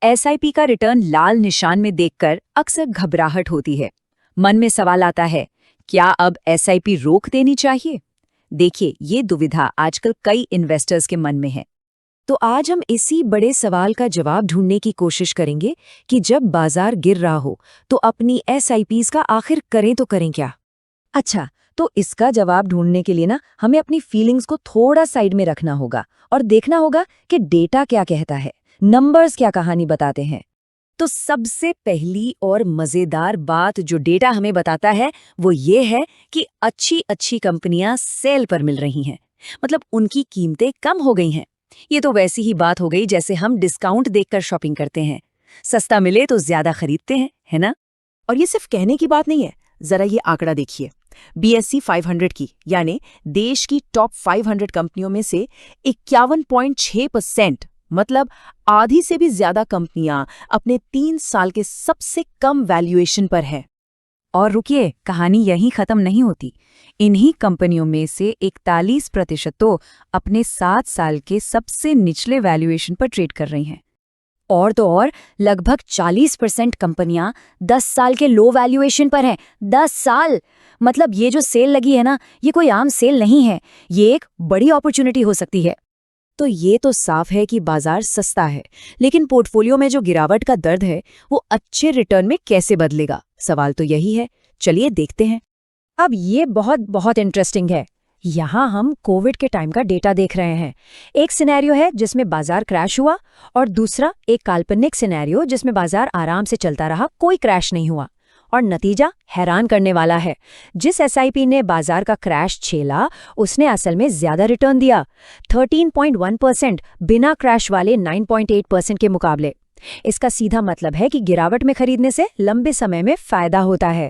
SIP का return लाल निशान में देखकर अक्सर घबराहट होती है। मन में सवाल आता है, क्या अब एसआईपी रोक देनी चाहिए? देखिए, ये दुविधा आजकल कई इन्वेस्टर्स के मन में है। तो आज हम इसी बड़े सवाल का जवाब ढूंढने की कोशिश करेंगे कि जब बाजार गिर रहा हो तो अपनी एसआईपीज का आखिर करें तो करें क्या। अच्छा, तो इसका जवाब ढूंढने के लिए हमें अपनी फीलिंग्स को थोड़ा साइड में रखना होगा और देखना होगा कि डेटा क्या कहता है, नंबर्स क्या कहानी बताते हैं। तो सबसे पहली और मजेदार बात जो डेटा हमें बताता है वो ये है कि अच्छी कंपनियां सेल पर मिल रही हैं, मतलब उनकी कीमतें कम हो गई हैं। ये तो वैसी ही बात हो गई जैसे हम डिस्काउंट देखकर शॉपिंग करते हैं, सस्ता मिले तो ज्यादा खरीदते हैं, है ना? और ये सिर्फ कहने की बात नहीं है, जरा ये आंकड़ा देखिए। BSE 500 की, यानी देश की टॉप 500 कंपनियों में से 51.6%, मतलब आधी से भी ज्यादा कंपनियां अपने 3 साल के सबसे कम वैल्यूएशन पर है। और रुकिए, कहानी यहीं खत्म नहीं होती। इन्हीं कंपनियों में से 41% तो अपने 7 साल के सबसे निचले वैल्यूएशन पर ट्रेड कर रही हैं। और तो और लगभग 40% कंपनियां 10 साल के लो वैल्यूएशन पर हैं। 10 साल! मतलब ये जो सेल लगी है ये कोई आम सेल नहीं है, ये एक बड़ी अपॉर्चुनिटी हो सकती है। तो ये तो साफ है कि बाजार सस्ता है, लेकिन पोर्टफोलियो में जो गिरावट का दर्द है वो अच्छे रिटर्न में कैसे बदलेगा? सवाल तो यही है। चलिए देखते हैं। अब ये बहुत इंटरेस्टिंग है। यहाँ हम कोविड के टाइम का डेटा देख रहे हैं। एक सिनेरियो है जिसमें बाजार क्रैश हुआ और दूसरा एक काल्पनिक सिनेरियो जिसमें बाजार आराम से चलता रहा, कोई क्रैश नहीं हुआ। और नतीजा हैरान करने वाला है। जिस एसआईपी ने बाजार का क्रैश झेला उसने असल में ज्यादा रिटर्न दिया, 13.1% बिना क्रैश वाले 9.8% के मुकाबले। इसका सीधा मतलब है कि गिरावट में खरीदने से लंबे समय में फायदा होता है।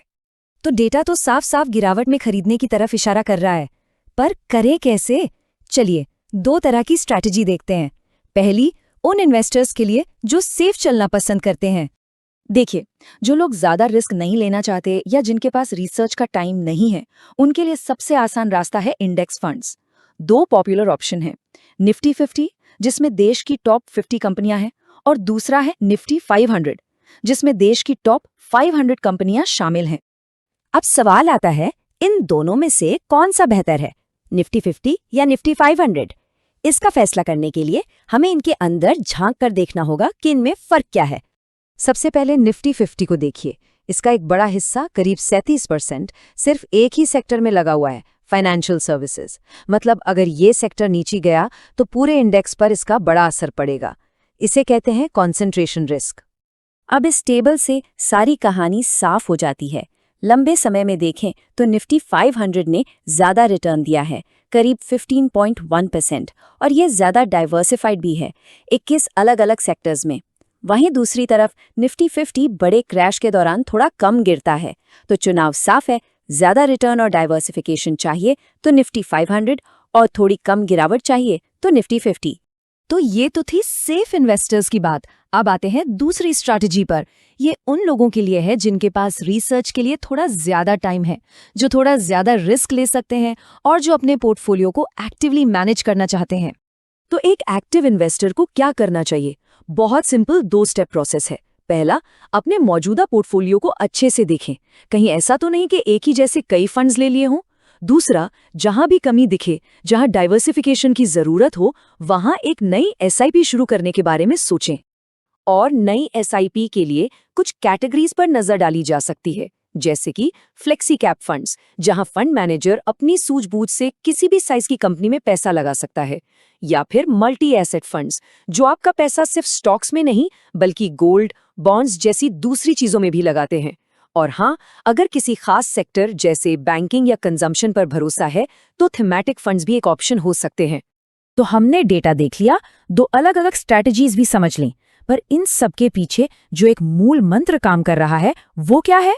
तो डेटा तो साफ साफ गिरावट में खरीदने की तरफ इशारा कर रहा है, पर करें कैसे? चलिए 2 तरह की स्ट्रैटेजी देखते हैं। पहली, उन इन्वेस्टर्स के लिए जो सेफ चलना पसंद करते हैं। देखिए, जो लोग ज्यादा रिस्क नहीं लेना चाहते या जिनके पास रिसर्च का टाइम नहीं है, उनके लिए सबसे आसान रास्ता है इंडेक्स फंड्स। 2 पॉपुलर ऑप्शन हैं, निफ्टी 50 जिसमें देश की टॉप 50 कंपनियां हैं, और दूसरा है निफ्टी 500 जिसमें देश की टॉप 500 कंपनियां शामिल हैं। अब सवाल आता है, इन दोनों में से कौन सा बेहतर है, निफ्टी 50 या निफ्टी 500? इसका फैसला करने के लिए हमें इनके अंदर झांक कर देखना होगा कि इनमें फर्क क्या है। सबसे पहले निफ्टी 50 को देखिए। इसका एक बड़ा हिस्सा, करीब 37%, सिर्फ एक ही सेक्टर में लगा हुआ है, फाइनेंशियल सर्विसेज। मतलब अगर ये सेक्टर नीचे गया तो पूरे इंडेक्स पर इसका बड़ा असर पड़ेगा। इसे कहते हैं कॉन्सेंट्रेशन रिस्क। अब इस टेबल से सारी कहानी साफ हो जाती है। लंबे समय में देखें तो निफ्टी 500 ने ज्यादा रिटर्न दिया है, करीब 15.1%, और ये ज्यादा डाइवर्सिफाइड भी है, 21 अलग-अलग सेक्टर्स में। वहीं दूसरी तरफ निफ्टी 50 बड़े क्रैश के दौरान थोड़ा कम गिरता है। तो चुनाव साफ है, ज्यादा रिटर्न और डाइवर्सिफिकेशन चाहिए तो निफ्टी 500, और थोड़ी कम गिरावट चाहिए तो निफ्टी 50। तो ये तो थी सेफ इन्वेस्टर्स की बात। अब आते हैं दूसरी स्ट्रैटेजी पर। ये उन लोगों के लिए है जिनके पास रिसर्च के लिए थोड़ा ज्यादा टाइम है, जो थोड़ा ज्यादा रिस्क ले सकते हैं और जो अपने पोर्टफोलियो को एक्टिवली मैनेज करना चाहते हैं। तो एक एक्टिव इन्वेस्टर को क्या करना चाहिए? बहुत सिंपल 2 स्टेप प्रोसेस है। पहला, अपने मौजूदा पोर्टफोलियो को अच्छे से देखें, कहीं ऐसा तो नहीं कि एक ही जैसे कई फंड्स ले लिए हों। दूसरा, जहां भी कमी दिखे, जहां डाइवर्सिफिकेशन की जरूरत हो, वहां एक नई एसआईपी शुरू करने के बारे में सोचें। और नई एसआईपी के लिए कुछ कैटेगरीज पर नजर डाली जा सकती है, जैसे कि फ्लेक्सी कैप फंड्स, जहां फंड मैनेजर अपनी सूझबूझ से किसी भी साइज की कंपनी में पैसा लगा सकता है, या फिर मल्टी एसेट फंड्स, जो आपका पैसा सिर्फ स्टॉक्स में नहीं बल्कि गोल्ड, बॉन्ड्स जैसी दूसरी चीजों में भी लगाते हैं। और हाँ, अगर किसी खास सेक्टर जैसे बैंकिंग या कंजम्पशन पर भरोसा है तो थीमैटिक फंड्स भी एक ऑप्शन हो सकते हैं। तो हमने डेटा देख लिया, 2 अलग-अलग स्ट्रैटेजीज भी समझ लीं, पर इन सब के पीछे जो एक मूल मंत्र काम कर रहा है वो क्या है?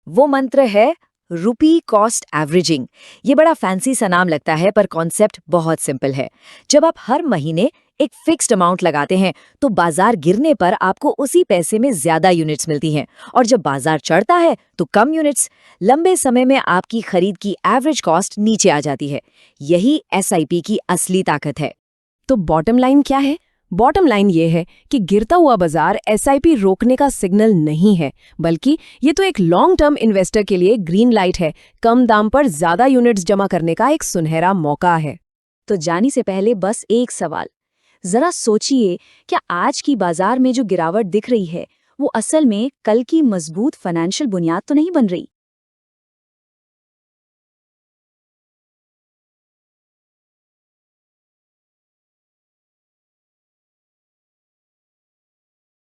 वो मंत्र है रुपी कॉस्ट एवरेजिंग। ये बड़ा फैंसी सा नाम लगता है, पर कॉन्सेप्ट बहुत सिंपल है। जब आप हर महीने एक फिक्स्ड अमाउंट लगाते हैं तो बाजार गिरने पर आपको उसी पैसे में ज्यादा यूनिट्स मिलती हैं, और जब बाजार चढ़ता है तो कम यूनिट्स। लंबे समय में आपकी खरीद की एवरेज कॉस्ट नीचे आ जाती है। यही एसआईपी की असली ताकत है। तो बॉटम लाइन क्या है? बॉटम लाइन ये है कि गिरता हुआ बाजार एसआईपी रोकने का सिग्नल नहीं है, बल्कि ये तो एक लॉन्ग टर्म इन्वेस्टर के लिए ग्रीन लाइट है, कम दाम पर ज्यादा यूनिट्स जमा करने का एक सुनहरा मौका है। तो जाने से पहले बस एक सवाल, जरा सोचिए, क्या आज की बाजार में जो गिरावट दिख रही है वो असल में कल की मजबूत फाइनेंशियल बुनियाद तो नहीं बन रही?